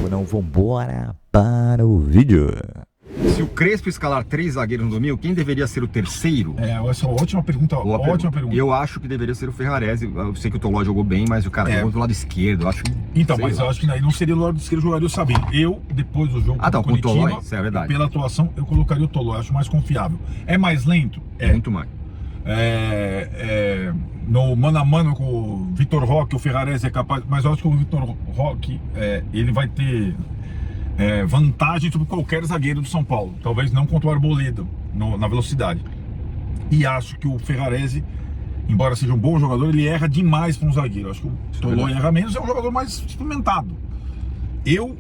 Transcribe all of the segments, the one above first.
ou não? Vambora para o vídeo. Se o Crespo escalar 3 zagueiros no domingo, quem deveria ser o terceiro? Essa é uma ótima pergunta. Ótima pergunta. Eu acho que deveria ser o Ferrarese. Eu sei que o Toló jogou bem, mas o cara jogou do lado esquerdo. Eu acho. Então, mas eu acho que aí não seria do lado esquerdo, jogaria o Sabino. Eu, depois do jogo com o Toló, isso é verdade. Pela atuação, eu colocaria o Toló. Eu acho mais confiável. É mais lento? É. Muito mais. No mano a mano com o Vitor Roque, o Ferrarese é capaz, mas eu acho que o Vitor Roque ele vai ter vantagem sobre qualquer zagueiro do São Paulo, talvez não contra o Arboleda na velocidade. E acho que o Ferrarese, embora seja um bom jogador, ele erra demais para um zagueiro. Acho que o Toló erra menos, é um jogador mais experimentado. Eu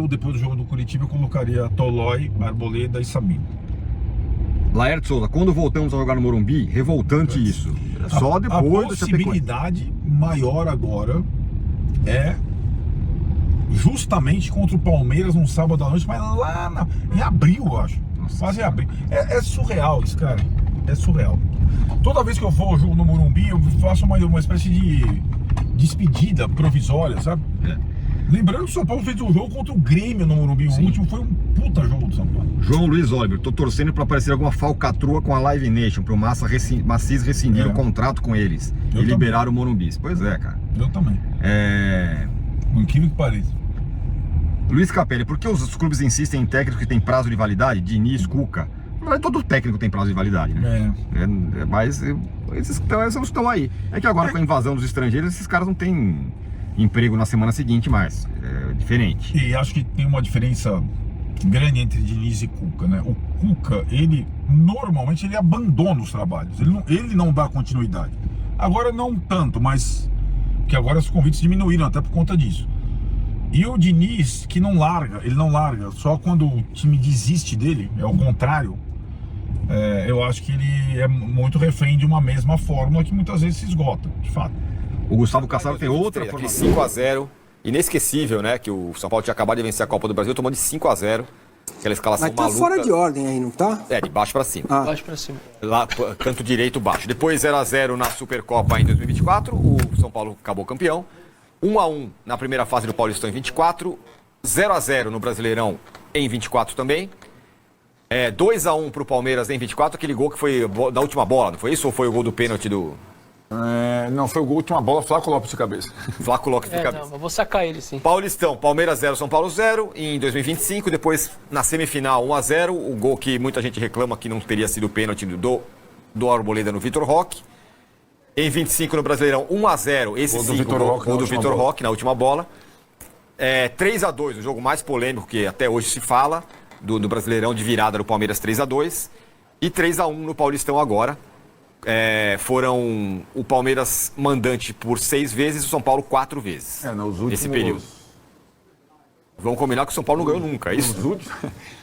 depois do jogo do Curitiba, eu colocaria Tolói, Arboleda e Sabino. Laerte Souza, quando voltamos a jogar no Morumbi, revoltante isso. Só depois a possibilidade maior agora é justamente contra o Palmeiras num sábado à noite, mas lá em abril, eu acho. Quase em abril. É surreal isso, cara. É surreal. Toda vez que eu vou ao jogo no Morumbi, eu faço uma espécie de despedida provisória, sabe? Lembrando que o São Paulo fez um jogo contra o Grêmio no Morumbi. O último foi um puta jogo do São Paulo. João Luiz Oliver, tô torcendo pra aparecer alguma falcatrua com a Live Nation, pro Macis rescindir o contrato com eles e liberar o Morumbi. Pois é, cara. Eu também. O incrível que pareça. Luiz Capelli, por que os clubes insistem em técnicos que têm prazo de validade? Diniz, Cuca. Todo técnico tem prazo de validade, né? Mas esses estão aí. É que agora com a invasão dos estrangeiros, esses caras não têm emprego na semana seguinte mais. É diferente. E acho que tem uma diferença grande entre Diniz e Cuca, né? O Cuca, ele normalmente abandona os trabalhos. Ele não dá continuidade. Agora não tanto, mas que agora os convites diminuíram até por conta disso. E o Diniz, que não larga, ele não larga, só quando o time desiste dele, é o contrário. Eu acho que ele é muito refém de uma mesma fórmula que muitas vezes se esgota, de fato. O Gustavo Cassaro tem outra formação. 5-0, inesquecível, né? Que o São Paulo tinha acabado de vencer a Copa do Brasil, tomando de 5-0. Aquela escalação maluca. Mas tá fora de ordem aí, não tá? De baixo pra cima. Baixo pra cima. Lá, canto direito, baixo. Depois 0-0 na Supercopa em 2024, o São Paulo acabou campeão. 1-1 na primeira fase do Paulistão em 24. 0-0 no Brasileirão em 24 também. 2-1 pro Palmeiras em 24, aquele gol que foi da última bola, não foi isso? Ou foi o gol do pênalti do... Não, foi o gol, última bola, Flaco Lopes de cabeça. Flaco Lopes de cabeça. Não, eu vou sacar ele, sim. Paulistão, Palmeiras 0, São Paulo 0, em 2025, depois na semifinal 1-0, o gol que muita gente reclama que não teria sido pênalti do Arboleda no Vitor Roque. Em 25 no Brasileirão, 1-0, esse sim, o gol do Vitor Roque na última bola. 3-2, o jogo mais polêmico que até hoje se fala, do Brasileirão de virada do Palmeiras 3-2. E 3-1 no Paulistão agora. Foram o Palmeiras mandante por 6 vezes e o São Paulo 4 vezes. Nos últimos... Nesse período. Vamos combinar que o São Paulo não ganhou nunca, é isso? Nos últimos...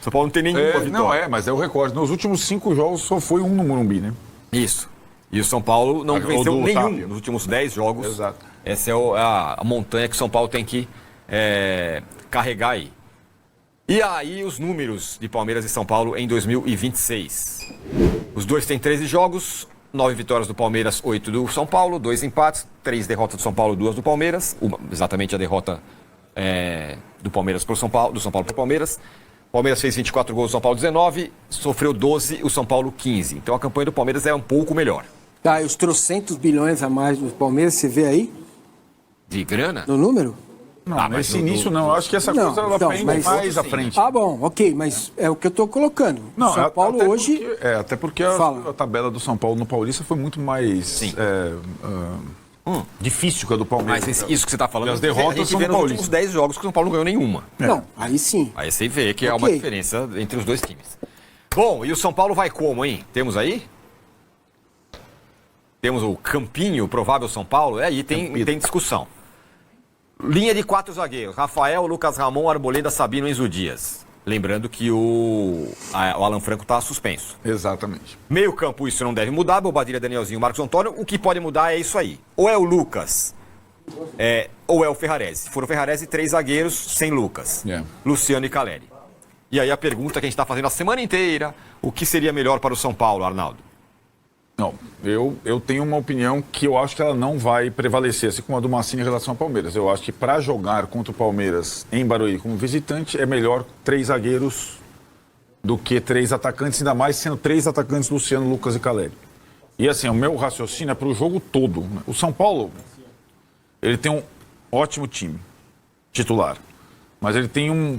São Paulo não tem nenhuma vitória. Não, mas é o recorde. Nos últimos 5 jogos só foi um no Morumbi, né? Isso. E o São Paulo não venceu nenhum nos últimos 10 jogos. Exato. Essa é a montanha que o São Paulo tem que carregar aí. E aí os números de Palmeiras e São Paulo em 2026. Os dois têm 13 jogos, 9 vitórias do Palmeiras, 8 do São Paulo, 2 empates, 3 derrotas do São Paulo, 2 do Palmeiras. Exatamente a derrota do Palmeiras pro São Paulo, do São Paulo para o Palmeiras. O Palmeiras fez 24 gols, o São Paulo 19, sofreu 12, o São Paulo 15. Então a campanha do Palmeiras é um pouco melhor. Tá, e os trocentos bilhões a mais do Palmeiras, você vê aí? De grana? No número? Não, nesse início não. Eu acho que essa coisa ela vem mais à frente. Bom, ok, mas é o que eu tô colocando. Não, São Paulo até hoje... até porque a tabela do São Paulo no Paulista foi muito mais difícil que a do Palmeiras. Mas isso que você está falando, as derrotas a gente são vê nos Paulista. últimos 10 jogos que o São Paulo não ganhou nenhuma. Não, aí sim. Aí você vê que há uma diferença entre os dois times. Bom, e o São Paulo vai como, hein? Temos aí? Temos o Campinho, provável São Paulo. Aí tem discussão. Linha de 4 zagueiros. Rafael, Lucas Ramon, Arboleda, Sabino, Enzo Dias. Lembrando que o Alan Franco está suspenso. Exatamente. Meio campo, isso não deve mudar. Bobadilha, Danielzinho, Marcos Antônio. O que pode mudar é isso aí. Ou é o Lucas, ou é o Ferrarese. Se for o Ferrarese, 3 zagueiros sem Lucas. Luciano e Caleri. E aí a pergunta que a gente está fazendo a semana inteira. O que seria melhor para o São Paulo, Arnaldo? Não, eu tenho uma opinião que eu acho que ela não vai prevalecer, assim como a do Mancini em relação ao Palmeiras. Eu acho que para jogar contra o Palmeiras em Barueri como visitante, é melhor 3 zagueiros do que 3 atacantes, ainda mais sendo 3 atacantes, Luciano, Lucas e Caleri. E assim, o meu raciocínio é para o jogo todo, né? O São Paulo, ele tem um ótimo time titular, mas ele tem um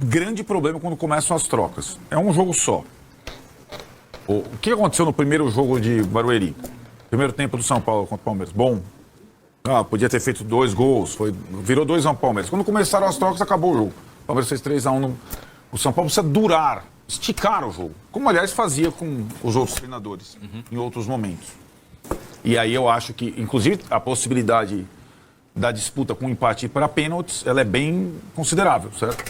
grande problema quando começam as trocas. É um jogo só. O que aconteceu no primeiro jogo de Barueri? Primeiro tempo do São Paulo contra o Palmeiras. Bom. Podia ter feito 2 gols. Virou 2-1 ao Palmeiras. Quando começaram as trocas, acabou o jogo. O Palmeiras fez 3-1. O São Paulo precisa durar, esticar o jogo. Como, aliás, fazia com os outros treinadores em outros momentos. E aí eu acho que, inclusive, a possibilidade da disputa com empate para pênaltis, ela é bem considerável, certo?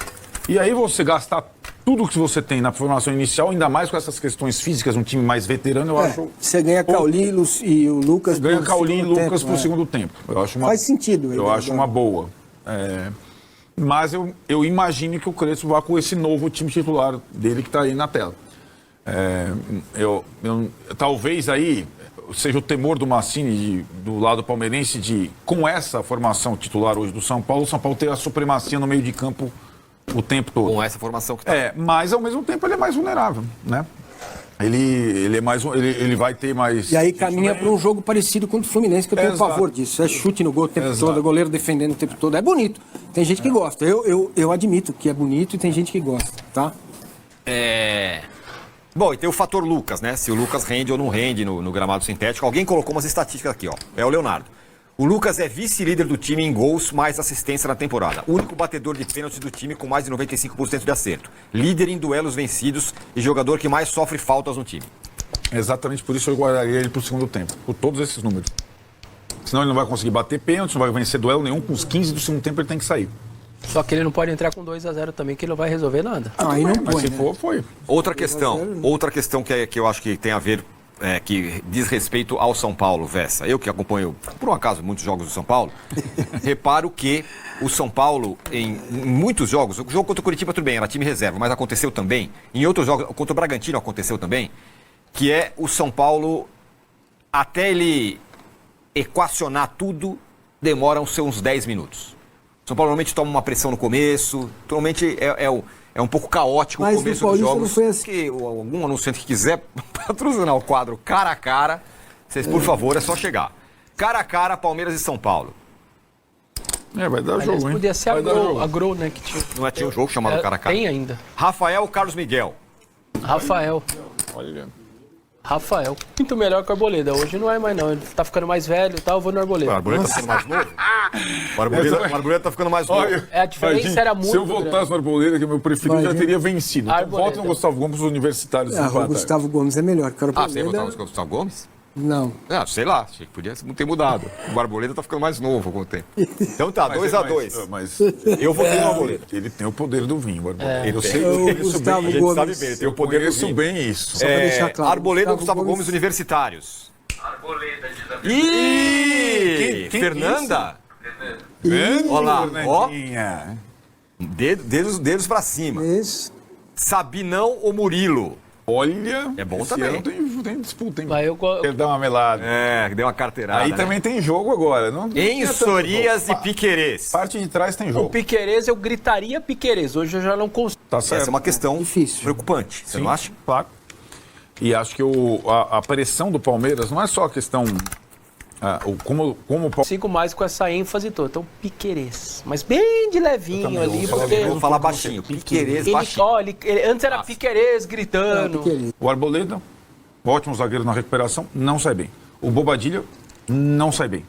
E aí você gastar tudo que você tem na formação inicial, ainda mais com essas questões físicas, um time mais veterano, eu acho... Você ganha Cauli e o Lucas... Ganha Cauli e Lucas pro segundo tempo. Eu acho Faz sentido. Eu acho uma boa. Mas eu imagino que o Crespo vá com esse novo time titular dele que está aí na tela. Talvez aí seja o temor do Mancini, do lado palmeirense, de, com essa formação titular hoje do São Paulo, o São Paulo ter a supremacia no meio de campo o tempo todo. Com essa formação que tá. Mas ao mesmo tempo ele é mais vulnerável, né? Ele vai ter mais... E aí caminha para um jogo parecido com o do Fluminense, que eu tenho pavor disso. É chute no gol o tempo todo, goleiro defendendo o tempo todo. É bonito. Tem gente que gosta. Eu admito que é bonito e tem gente que gosta, tá? Bom, e tem o fator Lucas, né? Se o Lucas rende ou não rende no gramado sintético. Alguém colocou umas estatísticas aqui, ó. É o Leonardo. O Lucas é vice-líder do time em gols mais assistência na temporada. Único batedor de pênalti do time com mais de 95% de acerto. Líder em duelos vencidos e jogador que mais sofre faltas no time. Exatamente por isso eu guardaria ele pro segundo tempo. Por todos esses números. Senão ele não vai conseguir bater pênalti, não vai vencer duelo nenhum. Com os 15 do segundo tempo ele tem que sair. Só que ele não pode entrar com 2-0 também, que ele não vai resolver nada. Aí não Mas põe, se né? for, foi. Outra questão que eu acho que tem a ver, que diz respeito ao São Paulo, Vessa. Eu que acompanho, por um acaso, muitos jogos do São Paulo, reparo que o São Paulo, em muitos jogos, o jogo contra o Curitiba tudo bem, era time reserva, mas aconteceu também, em outros jogos, contra o Bragantino aconteceu também, que é o São Paulo, até ele equacionar tudo, demora uns 10 minutos. O São Paulo normalmente toma uma pressão no começo, normalmente é um pouco caótico o começo dos jogos. Não foi assim. Que algum anunciante que quiser patrocinar o quadro cara a cara, vocês, por favor, é só chegar. Cara a cara, Palmeiras e São Paulo. Vai dar Aliás, jogo, hein? podia ser a Grow, né? Que tinha. Não tinha um jogo chamado cara a cara? Tem ainda. Rafael Carlos Miguel. Rafael. Muito melhor que o Arboleda. Hoje não é mais não. Ele tá ficando mais velho e tal, eu vou no Arboleda. O Arboleda tá ficando mais novo? O Arboleda tá ficando mais novo. A diferença era muito Se eu voltasse no Arboleda, que é o meu preferido, já teria vencido. Então Arboleda. volta no Gustavo Gomes, os universitários. O Gustavo Gomes é melhor que o Arboleda. Você votou no Gustavo Gomes? Não. Sei lá, achei que podia ter mudado. O Arboleda tá ficando mais novo com o tempo. Então tá, 2-2. Mas Eu votei no Arboleda. ele tem o poder do vinho, o Arboleda. Ele Eu tem. sei, O eu conheço Gustavo bem. A gente Gomes. sabe bem, ele tem o poder do Conheço vinho. bem isso. Só pra deixar claro. Arboleda ou Gustavo Gustavo Gomes universitários? Arboleda de Ih! Quem Fernanda? Olha lá, ó. ó. Dedos pra cima. Isso. Sabinão ou Murilo? Olha, É bom esse também. ano tem disputa, hein? Eu Ele dá uma melada. Deu uma carteirada. Aí né? também tem jogo agora. Não Em Sorias e Piquerez. Parte de trás tem O jogo. Piquerez, eu gritaria Piquerez. Hoje eu já não consigo. Tá Essa é certo. uma questão Difícil. preocupante, você Sim, não acha? Claro. E acho que a pressão do Palmeiras não é só a questão... como o Palmeiras... Consigo mais com essa ênfase toda. Então, Piquerez. Mas bem de levinho ali, porque... Eu vou falar baixinho. Piquerez baixinho. Antes era Piquerez gritando. O Arboleda, ótimo zagueiro na recuperação, não sai bem. O Bobadilha não sai bem.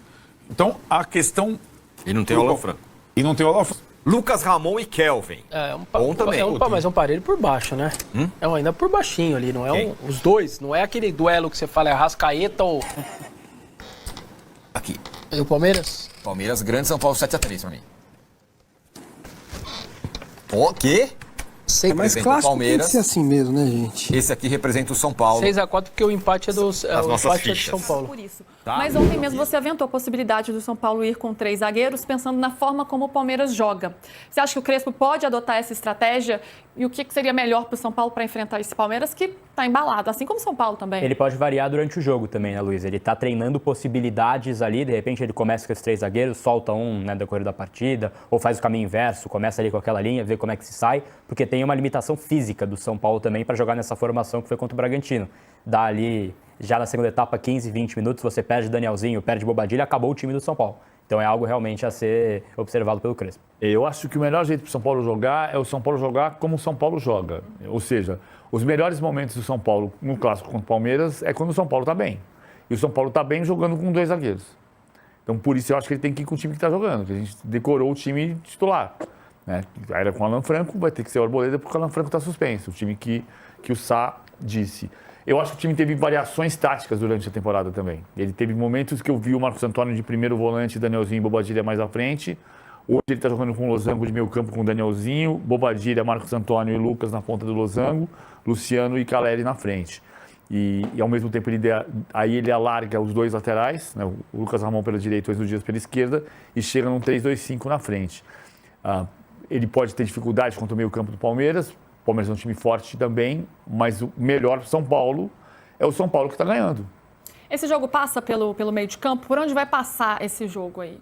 Então, a questão... E não tem o Alan Franco. E não tem o Alan Franco. Lucas Ramon e Kelvin. Bom também. Mas é um parelho por baixo, né? É ainda por baixinho ali, não é os dois. Não é aquele duelo que você fala, é Arrascaeta ou... Aqui. E o Palmeiras? Palmeiras, grande São Paulo 7-3 pra mim. O quê? É mais representa o clássico, tem que Palmeiras. ser assim mesmo, né, gente? Esse aqui representa o São Paulo. 6-4 porque o empate é do nossas empate é de fichas. São Paulo. Por isso. Tá. Mas ontem mesmo você aventou a possibilidade do São Paulo ir com 3 zagueiros, pensando na forma como o Palmeiras joga. Você acha que o Crespo pode adotar essa estratégia? E o que seria melhor para o São Paulo para enfrentar esse Palmeiras que tá embalado, assim como São Paulo também. Ele pode variar durante o jogo também, né, Luiz? Ele tá treinando possibilidades ali, de repente ele começa com os 3 zagueiros, solta um, né, no decorrer da partida, ou faz o caminho inverso, começa ali com aquela linha, vê como é que se sai, porque tem uma limitação física do São Paulo também para jogar nessa formação que foi contra o Bragantino. Dá ali, já na segunda etapa, 15, 20 minutos, você perde Danielzinho, perde Bobadilha, acabou o time do São Paulo. Então é algo realmente a ser observado pelo Crespo. Eu acho que o melhor jeito para o São Paulo jogar é o São Paulo jogar como o São Paulo joga. Ou seja, os melhores momentos do São Paulo no clássico contra o Palmeiras é quando o São Paulo está bem. E o São Paulo está bem jogando com 2 zagueiros. Então por isso eu acho que ele tem que ir com o time que está jogando, que a gente decorou o time titular. Né? Era com o Alan Franco, vai ter que ser o Arboleda porque o Alan Franco está suspenso. O time que o Sá disse. Eu acho que o time teve variações táticas durante a temporada também. Ele teve momentos que eu vi o Marcos Antônio de primeiro volante, Danielzinho e Bobadilha mais à frente. Hoje ele está jogando com o Losango de meio campo com o Danielzinho, Bobadilha, Marcos Antônio e Lucas na ponta do Losango, Luciano e Caleri na frente. E ao mesmo tempo ele alarga os 2 laterais, né, o Lucas Ramon pela direita e o Enzo Dias pela esquerda, e chega num 3-2-5 na frente. Ele pode ter dificuldade contra o meio campo do Palmeiras. O Palmeiras é um time forte também, mas o melhor São Paulo é o São Paulo que está ganhando. Esse jogo passa pelo meio de campo? Por onde vai passar esse jogo aí?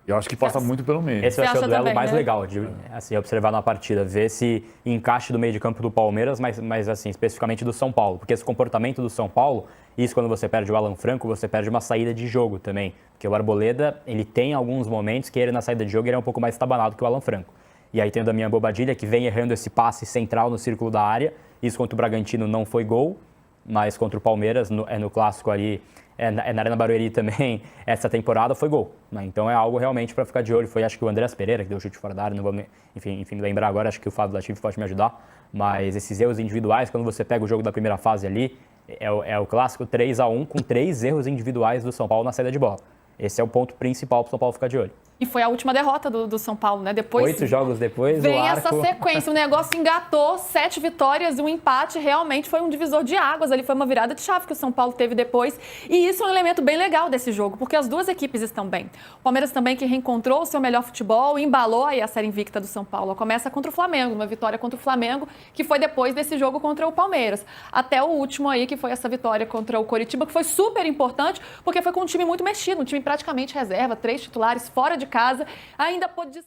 Eu acho que passa muito pelo meio. Esse vai ser o duelo também, mais né? legal de assim, observar na partida, ver esse encaixe do meio de campo do Palmeiras, mas assim, especificamente do São Paulo. Porque esse comportamento do São Paulo, isso quando você perde o Alan Franco, você perde uma saída de jogo também. Porque o Arboleda, ele tem alguns momentos que ele na saída de jogo ele é um pouco mais estabanado que o Alan Franco. E aí tem o Damian Bobadilha, que vem errando esse passe central no círculo da área. Isso contra o Bragantino não foi gol, mas contra o Palmeiras, no clássico ali, na Arena Barueri também, essa temporada foi gol. Né? Então é algo realmente para ficar de olho. Foi acho que o Andreas Pereira que deu o chute fora da área, não vou enfim, lembrar agora, acho que o Fábio Latifi pode me ajudar. Mas esses erros individuais, quando você pega o jogo da primeira fase ali, é o clássico 3-1 com 3 erros individuais do São Paulo na saída de bola. Esse é o ponto principal para o São Paulo ficar de olho. E foi a última derrota do São Paulo, né? Depois 8 jogos depois, vem o arco... essa sequência, o negócio engatou, 7 vitórias e um empate, realmente foi um divisor de águas, ali foi uma virada de chave que o São Paulo teve depois, e isso é um elemento bem legal desse jogo, porque as duas equipes estão bem. O Palmeiras também que reencontrou o seu melhor futebol, embalou aí a série invicta do São Paulo, começa contra o Flamengo, uma vitória contra o Flamengo, que foi depois desse jogo contra o Palmeiras, até o último aí, que foi essa vitória contra o Coritiba, que foi super importante, porque foi com um time muito mexido, um time praticamente reserva, 3 titulares fora de casa, ainda pôde...